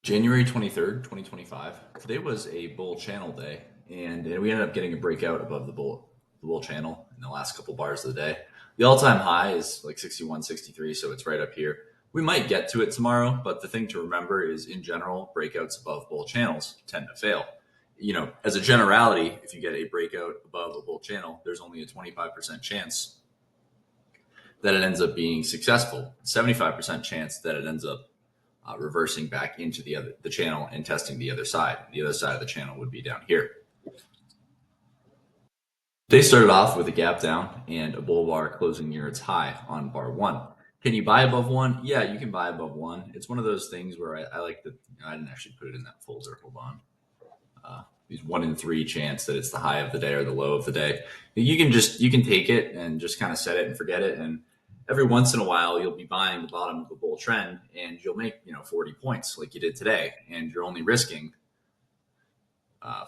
January 23rd, 2025. Today was a bull channel day, and we ended up getting a breakout above the bull channel in the last couple bars of the day. The all-time high is like 61, 63, so it's right up here. We might get to it tomorrow, but the thing to remember is, in general, breakouts above bull channels tend to fail. As a generality, if you get a breakout above a bull channel, there's only a 25% chance that it ends up being successful, 75% chance that it ends up reversing back into the channel and testing the other side. The other side of the channel would be down here. They started off with a gap down and a bull bar closing near its high on bar one. Can you buy above one? Yeah, you can buy above one. It's one of those things where I like that. I didn't actually put it in that folder. Hold on. These 1 in 3 chance that it's the high of the day or the low of the day. You can take it and just kind of set it and forget it. And every once in a while, you'll be buying the bottom of the bull trend, and you'll make 40 points like you did today, and you're only risking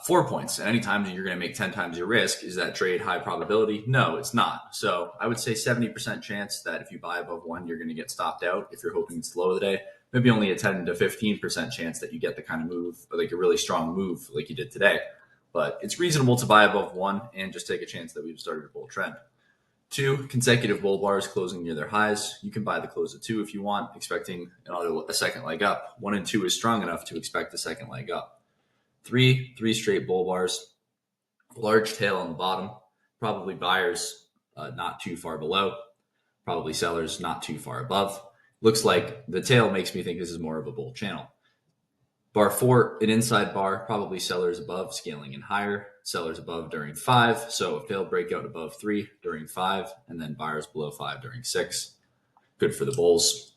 4 points. And anytime you're going to make 10 times your risk, is that trade high probability? No, it's not. So I would say 70% chance that if you buy above one, you're going to get stopped out if you're hoping it's the low of the day. Maybe only a 10 to 15% chance that you get the kind of move, or like a really strong move like you did today. But it's reasonable to buy above one and just take a chance that we've started a bull trend. 2 consecutive bull bars closing near their highs. You can buy the close of 2 if you want, expecting a second leg up. 1 and 2 is strong enough to expect a second leg up. 3 straight bull bars, large tail on the bottom, probably buyers not too far below, probably sellers not too far above. Looks like the tail makes me think this is more of a bull channel. Bar 4, an inside bar, probably sellers above, scaling in higher, sellers above during 5, so a failed breakout above 3 during 5, and then buyers below 5 during 6. Good for the bulls,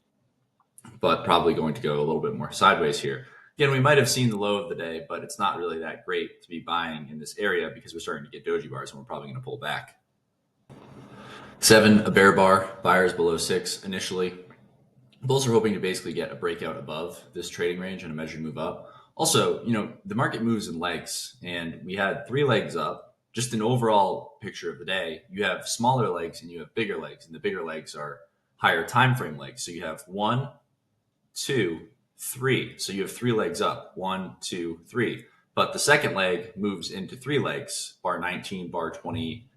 but probably going to go a little bit more sideways here. Again, we might have seen the low of the day, but it's not really that great to be buying in this area because we're starting to get doji bars, and we're probably going to pull back. 7, a bear bar, buyers below 6 initially. Bulls are hoping to basically get a breakout above this trading range and a measured move up. Also, the market moves in legs, and we had 3 legs up. Just an overall picture of the day, you have smaller legs and you have bigger legs, and the bigger legs are higher time frame legs. So you have 1, 2, 3. So you have 3 legs up, 1, 2, 3. But the second leg moves into 3 legs, bar 19, bar 20,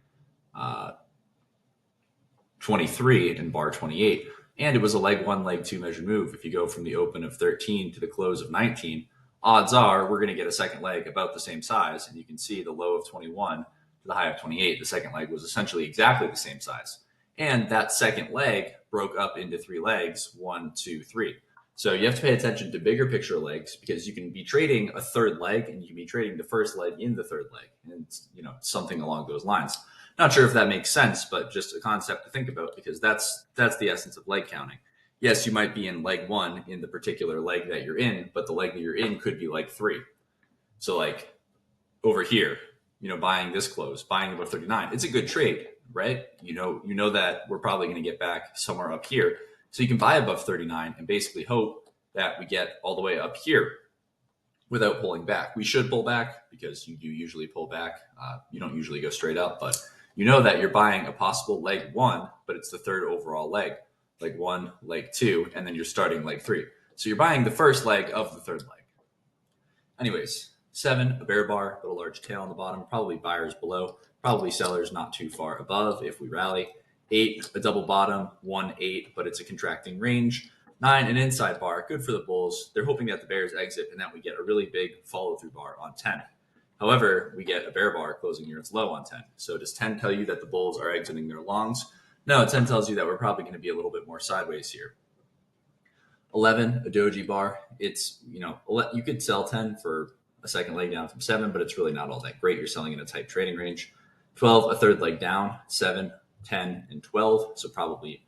23, and bar 28. And it was a leg 1, leg 2 measured move. If you go from the open of 13 to the close of 19, odds are we're going to get a second leg about the same size. And you can see the low of 21 to the high of 28. The second leg was essentially exactly the same size. And that second leg broke up into 3 legs, 1, 2, 3. So you have to pay attention to bigger picture legs, because you can be trading a third leg and you can be trading the first leg in the third leg, and something along those lines. Not sure if that makes sense, but just a concept to think about, because that's the essence of leg counting. Yes, you might be in leg 1 in the particular leg that you're in, but the leg that you're in could be leg 3. So like over here, buying this close, buying above 39, it's a good trade, right? You know that we're probably going to get back somewhere up here. So you can buy above 39 and basically hope that we get all the way up here without pulling back. We should pull back, because you do usually pull back. You don't usually go straight up, but you know that you're buying a possible leg 1, but it's the third overall leg. Leg 1, leg 2, and then you're starting leg 3. So you're buying the first leg of the third leg. Anyways, 7, a bear bar, with a large tail on the bottom, probably buyers below, probably sellers not too far above if we rally. 8, a double bottom, 1, 8, but it's a contracting range. 9, an inside bar, good for the bulls. They're hoping that the bears exit and that we get a really big follow-through bar on 10. However, we get a bear bar closing near its low on 10. So does 10 tell you that the bulls are exiting their longs? No, 10 tells you that we're probably going to be a little bit more sideways here. 11, a doji bar. It's, you could sell 10 for a second leg down from 7, but it's really not all that great. You're selling in a tight trading range. 12, a third leg down. 7, 10, and 12. So probably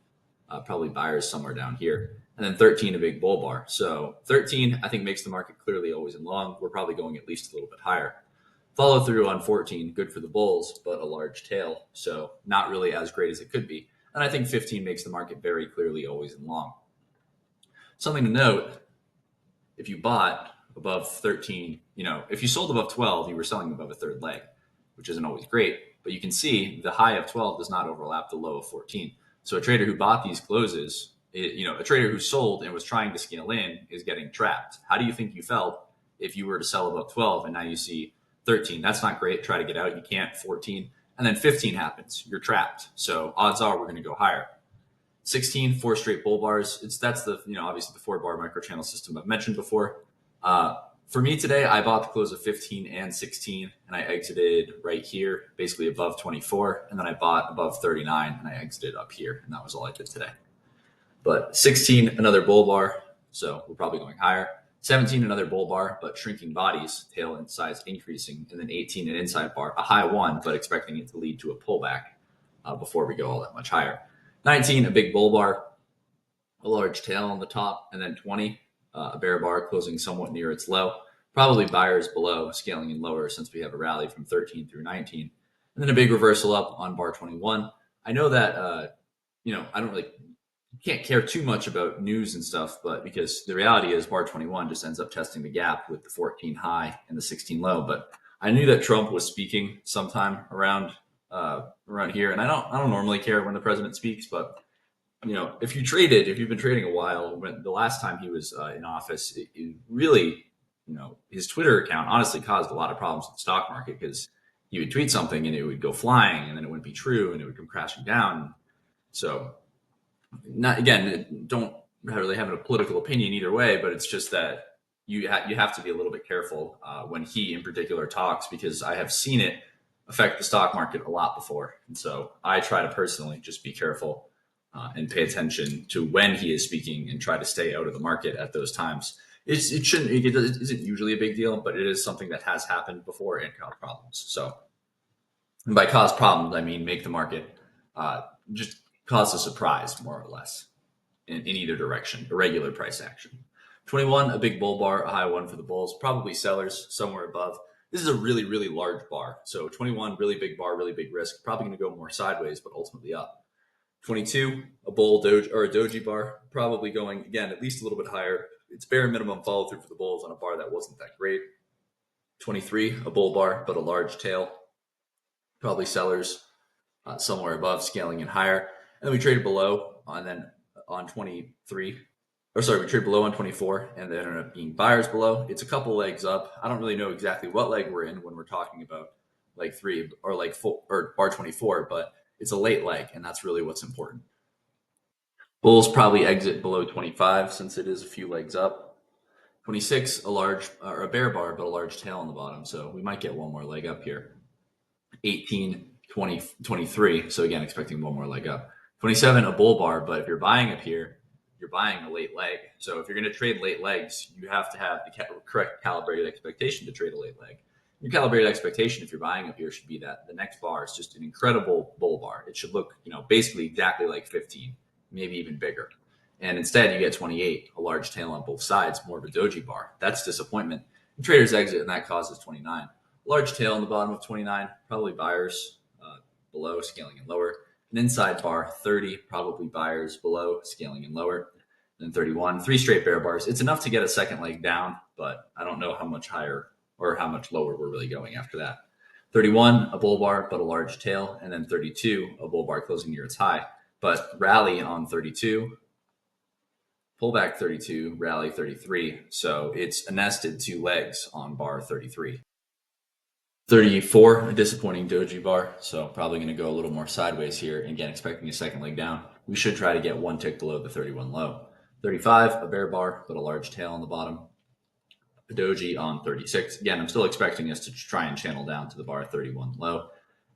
buyers somewhere down here. And then 13, a big bull bar. So 13, I think, makes the market clearly always in long. We're probably going at least a little bit higher. Follow through on 14, good for the bulls, but a large tail. So not really as great as it could be. And I think 15 makes the market very clearly always in long. Something to note, if you bought above 13, if you sold above 12, you were selling above a third leg, which isn't always great. But you can see the high of 12 does not overlap the low of 14. So a trader who bought these closes A trader who sold and was trying to scale in is getting trapped. How do you think you felt if you were to sell above 12 and now you see 13? That's not great. Try to get out. You can't. 14. And then 15 happens. You're trapped. So odds are we're going to go higher. 16, 4 straight bull bars. That's the, obviously the 4-bar microchannel system I've mentioned before. For me today, I bought the close of 15 and 16, and I exited right here, basically above 24. And then I bought above 39, and I exited up here. And that was all I did today. But 16, another bull bar. So we're probably going higher. 17, another bull bar, but shrinking bodies, tail and size increasing. And then 18, an inside bar, a high one, but expecting it to lead to a pullback before we go all that much higher. 19, a big bull bar, a large tail on the top. And then 20, a bear bar closing somewhat near its low. Probably buyers below, scaling in lower since we have a rally from 13 through 19. And then a big reversal up on bar 21. I know that, I don't really can't care too much about news and stuff, but because the reality is bar 21 just ends up testing the gap with the 14 high and the 16 low. But I knew that Trump was speaking sometime around here, and I don't normally care when the president speaks, but if you've been trading a while, when the last time he was in office, it really, his Twitter account honestly caused a lot of problems with the stock market because he would tweet something and it would go flying, and then it wouldn't be true, and it would come crashing down. So don't really have a political opinion either way, but it's just that you have to be a little bit careful when he in particular talks, because I have seen it affect the stock market a lot before. And so I try to personally just be careful and pay attention to when he is speaking and try to stay out of the market at those times. It isn't usually a big deal, but it is something that has happened before and caused problems. So, and by cause problems, I mean make the market just cause a surprise, more or less, in either direction, irregular price action. 21, a big bull bar, a high one for the bulls, probably sellers somewhere above. This is a really, really large bar. So 21, really big bar, really big risk, probably going to go more sideways, but ultimately up. 22, a bull doji or a doji bar, probably going, again, at least a little bit higher. It's bare minimum follow through for the bulls on a bar that wasn't that great. 23, a bull bar, but a large tail, probably sellers somewhere above, scaling in higher. And then we traded below, and then on 23, we traded below on 24, and then ended up being buyers below. It's a couple legs up. I don't really know exactly what leg we're in when we're talking about leg 3 or leg 4 or bar 24, but it's a late leg, and that's really what's important. Bulls probably exit below 25 since it is a few legs up. 26, a bear bar, but a large tail on the bottom, so we might get one more leg up here. 18, 20, 23, so again, expecting one more leg up. 27, a bull bar, but if you're buying up here, you're buying a late leg. So if you're going to trade late legs, you have to have the correct calibrated expectation to trade a late leg. Your calibrated expectation, if you're buying up here, should be that the next bar is just an incredible bull bar. It should look, basically exactly like 15, maybe even bigger. And instead, you get 28, a large tail on both sides, more of a doji bar. That's disappointment. And traders exit, and that causes 29. Large tail on the bottom of 29, probably buyers below, scaling in lower. An inside bar, 30, probably buyers below, scaling in lower. Then 31, 3 straight bear bars. It's enough to get a second leg down, but I don't know how much higher or how much lower we're really going after that. 31, a bull bar, but a large tail. And then 32, a bull bar closing near its high. But rally on 32, pullback 32, rally 33. So it's a nested 2 legs on bar 33. 34, a disappointing doji bar, so probably going to go a little more sideways here. And again, expecting a second leg down. We should try to get one tick below the 31 low. 35, a bear bar, but a large tail on the bottom. A doji on 36. Again, I'm still expecting us to try and channel down to the bar 31 low.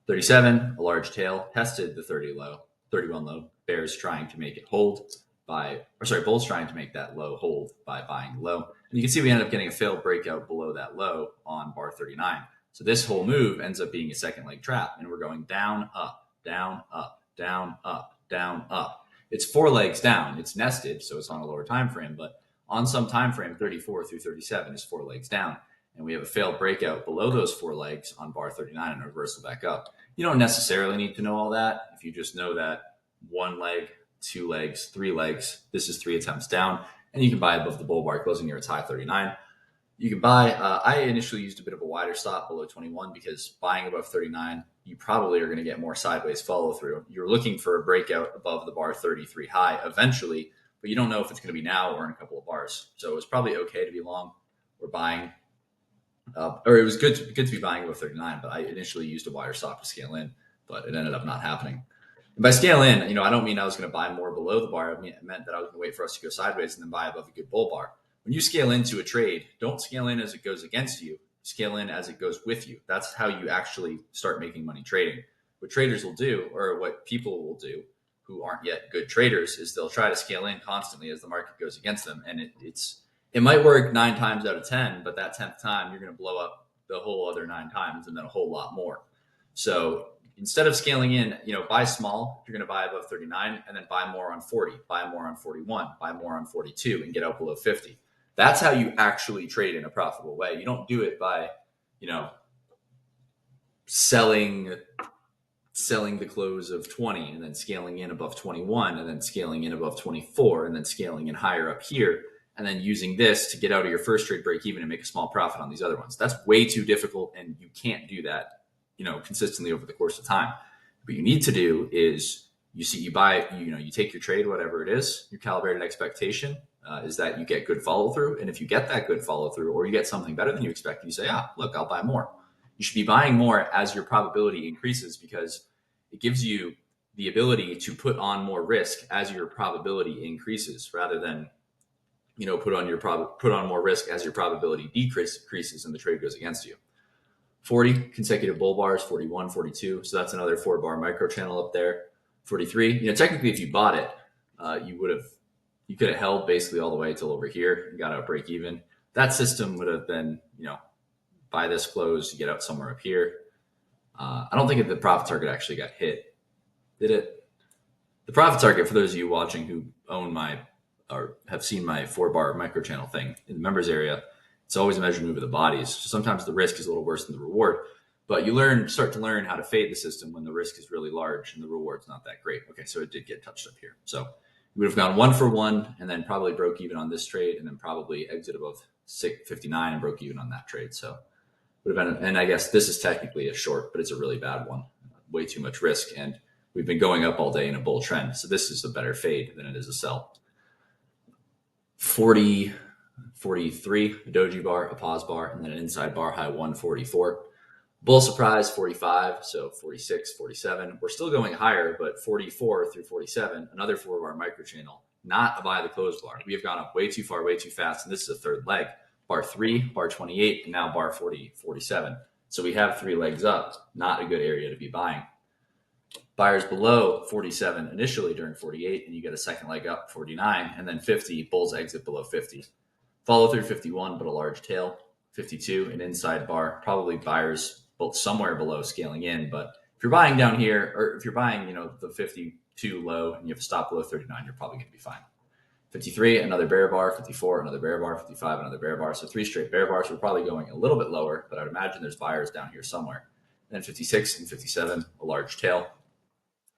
37, a large tail, tested the 31 low. Bears trying to make it hold bulls trying to make that low hold by buying low. And you can see we ended up getting a failed breakout below that low on bar 39. So this whole move ends up being a second leg trap, and we're going down, up, down, up, down, up, down, up. It's 4 legs down. It's nested, so it's on a lower time frame, but on some time frame, 34 through 37 is 4 legs down, and we have a failed breakout below those 4 legs on bar 39 and a reversal back up. You don't necessarily need to know all that. If you just know that 1 leg, 2 legs, 3 legs, this is 3 attempts down, and you can buy above the bull bar closing near its high 39. You can buy, I initially used a bit of a wider stop below 21 because buying above 39, you probably are going to get more sideways follow through. You're looking for a breakout above the bar 33 high eventually, but you don't know if it's going to be now or in a couple of bars. So it was probably okay to be long or buying, or it was good to be buying above 39. But I initially used a wider stop to scale in, but it ended up not happening. And by scale in, I don't mean I was going to buy more below the bar. It meant that I was going to wait for us to go sideways and then buy above a good bull bar. When you scale into a trade, don't scale in as it goes against you. Scale in as it goes with you. That's how you actually start making money trading. What traders will do, or what people will do who aren't yet good traders, is they'll try to scale in constantly as the market goes against them. And it might work 9 times out of 10, but that 10th time you're going to blow up the whole other 9 times and then a whole lot more. So instead of scaling in, buy small. You're going to buy above 39 and then buy more on 40, buy more on 41, buy more on 42 and get out below 50. That's how you actually trade in a profitable way. You don't do it by, selling the close of 20 and then scaling in above 21 and then scaling in above 24 and then scaling in higher up here and then using this to get out of your first trade break even and make a small profit on these other ones. That's way too difficult, and you can't do that consistently over the course of time. What you need to do is you take your trade, whatever it is, your calibrated expectation is that you get good follow through. And if you get that good follow through, or you get something better than you expect, you say, look, I'll buy more. You should be buying more as your probability increases, because it gives you the ability to put on more risk as your probability increases, rather than put on more risk as your probability decreases and the trade goes against you. 40 consecutive bull bars, 41, 42. So that's another 4-bar micro channel up there. 43. Technically, if you bought it, you could have held basically all the way till over here and got out break even. That system would have been, buy this close, you get out somewhere up here. I don't think the profit target actually got hit. Did it? The profit target, for those of you watching who own or have seen my 4-bar micro channel thing in the members area, it's always a measured move of the bodies. So sometimes the risk is a little worse than the reward, but you start to learn how to fade the system when the risk is really large and the reward's not that great. Okay, so it did get touched up here. So we would have gone 1 for 1 and then probably broke even on this trade, and then probably exit above 59 and broke even on that trade. So would have been, and I guess this is technically a short, but it's a really bad one. Way too much risk, and we've been going up all day in a bull trend. So this is a better fade than it is a sell. 40, 43, a doji bar, a pause bar, and then an inside bar high 144. Bull surprise 45, so 46, 47. We're still going higher, but 44 through 47, another 4-bar micro channel, not a buy the close bar. We have gone up way too far, way too fast, and this is a third leg. Bar 3, bar 28, and now bar 40, 47. So we have 3 legs up, not a good area to be buying. Buyers below 47 initially during 48, and you get a second leg up, 49, and then 50, bulls exit below 50. Follow through 51, but a large tail. 52, an inside bar, probably buyers both somewhere below scaling in. But if you're buying down here, or if you're buying, the 52 low and you have a stop below 39, you're probably going to be fine. 53, another bear bar. 54, another bear bar. 55, another bear bar. So 3 straight bear bars. We're probably going a little bit lower, but I'd imagine there's buyers down here somewhere. And then 56 and 57, a large tail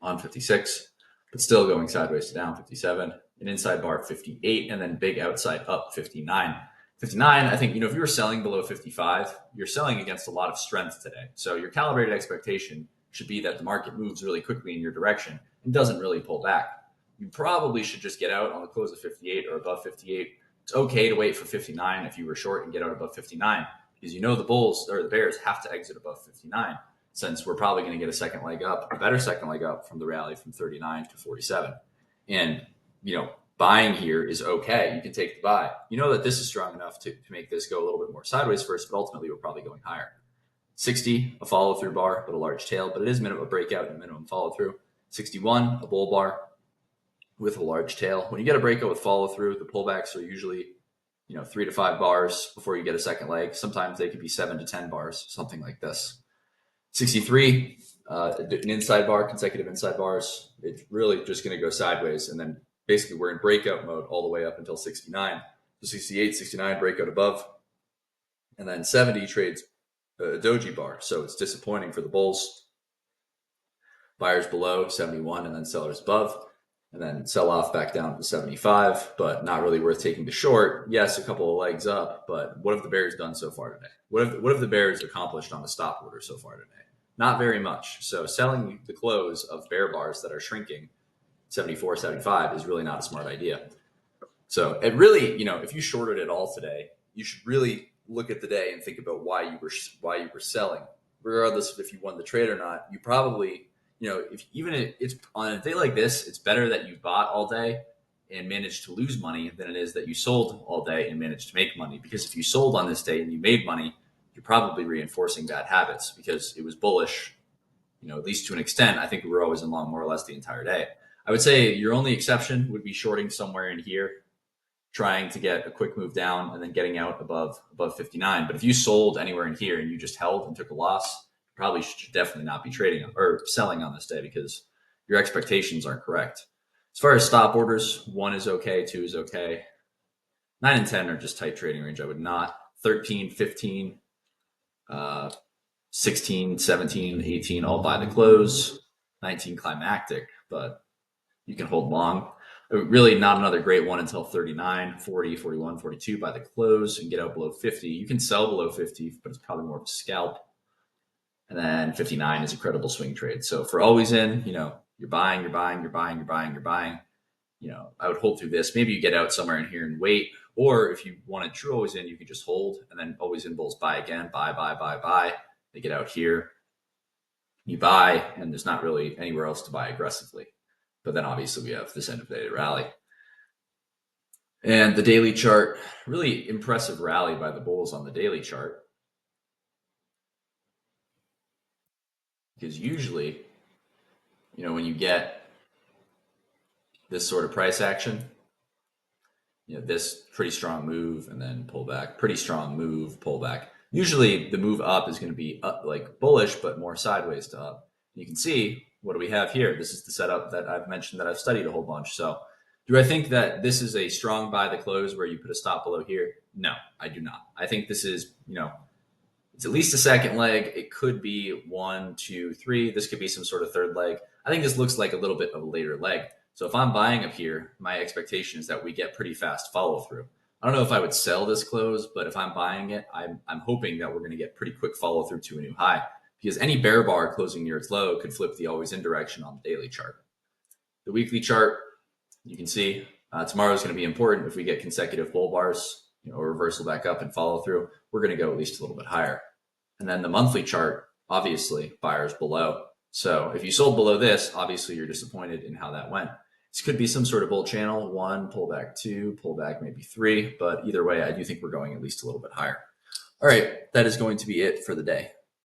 on 56, but still going sideways to down. 57, an inside bar 58, and then big outside up 59. 59, I think, if you were selling below 55, you're selling against a lot of strength today. So your calibrated expectation should be that the market moves really quickly in your direction and doesn't really pull back. You probably should just get out on the close of 58 or above 58. It's okay to wait for 59 if you were short and get out above 59, because the bulls or the bears have to exit above 59, since we're probably going to get a second leg up, a better second leg up from the rally from 39 to 47. And, buying here is okay. You can take the buy. That this is strong enough to make this go a little bit more sideways first, but ultimately we're probably going higher. 60, a follow through bar, but a large tail, but it is a breakout and minimum follow through. 61, a bull bar with a large tail. When you get a breakout with follow through, the pullbacks are usually, 3 to 5 bars before you get a second leg. Sometimes they could be 7 to 10 bars, something like this. 63, an inside bar, consecutive inside bars. It's really just going to go sideways, and then basically we're in breakout mode all the way up until 69. So 68, 69, breakout above. And then 70 trades a doji bar. So it's disappointing for the bulls. Buyers below 71 and then sellers above. And then sell off back down to 75, but not really worth taking the short. Yes, a couple of legs up, but what have the bears done so far today? What have the bears accomplished on the stop order so far today? Not very much. So selling the close of bear bars that are shrinking 74, 75 is really not a smart idea. So it really, if you shorted it all today, you should really look at the day and think about why you were selling, regardless of if you won the trade or not. You probably, if even if it's on a day like this, it's better that you bought all day and managed to lose money than it is that you sold all day and managed to make money. Because if you sold on this day and you made money, you're probably reinforcing bad habits because it was bullish, at least to an extent. I think we were always in long more or less the entire day. I would say your only exception would be shorting somewhere in here, trying to get a quick move down and then getting out above 59. But if you sold anywhere in here and you just held and took a loss, you probably should definitely not be trading or selling on this day because your expectations aren't correct. As far as stop orders, 1 is okay, 2 is okay. 9 and 10 are just tight trading range. I would not. 13, 15, 16, 17, 18, all buy the close. 19 climactic, but you can hold long. Really not another great one until 39, 40, 41, 42 by the close and get out below 50. You can sell below 50, but it's probably more of a scalp. And then 59 is a credible swing trade. So for always in, you're buying. I would hold through this. Maybe you get out somewhere in here and wait. Or if you wanted true always in, you could just hold and then always in bulls buy again, buy. They get out here. You buy, and there's not really anywhere else to buy aggressively. But then obviously we have this end of day rally. And the daily chart, really impressive rally by the bulls on the daily chart. Because usually, when you get this sort of price action, this pretty strong move and then pull back, pretty strong move, pull back. Usually the move up is going to be up, like bullish, but more sideways to up. You can see, what do we have here? This is the setup that I've mentioned that I've studied a whole bunch. So do I think that this is a strong buy the close where you put a stop below here? No, I do not. I think this is, it's at least a second leg. It could be 1, 2, 3. This could be some sort of third leg. I think this looks like a little bit of a later leg. So if I'm buying up here, my expectation is that we get pretty fast follow through. I don't know if I would sell this close, but if I'm buying it, I'm hoping that we're going to get pretty quick follow through to a new high, because any bear bar closing near its low could flip the always in direction on the daily chart. The weekly chart, you can see tomorrow is going to be important. If we get consecutive bull bars, reversal back up and follow through, we're going to go at least a little bit higher. And then the monthly chart, obviously buyers below. So if you sold below this, obviously you're disappointed in how that went. This could be some sort of bull channel, 1, pullback 2, pullback maybe 3, but either way, I do think we're going at least a little bit higher. All right, that is going to be it for the day.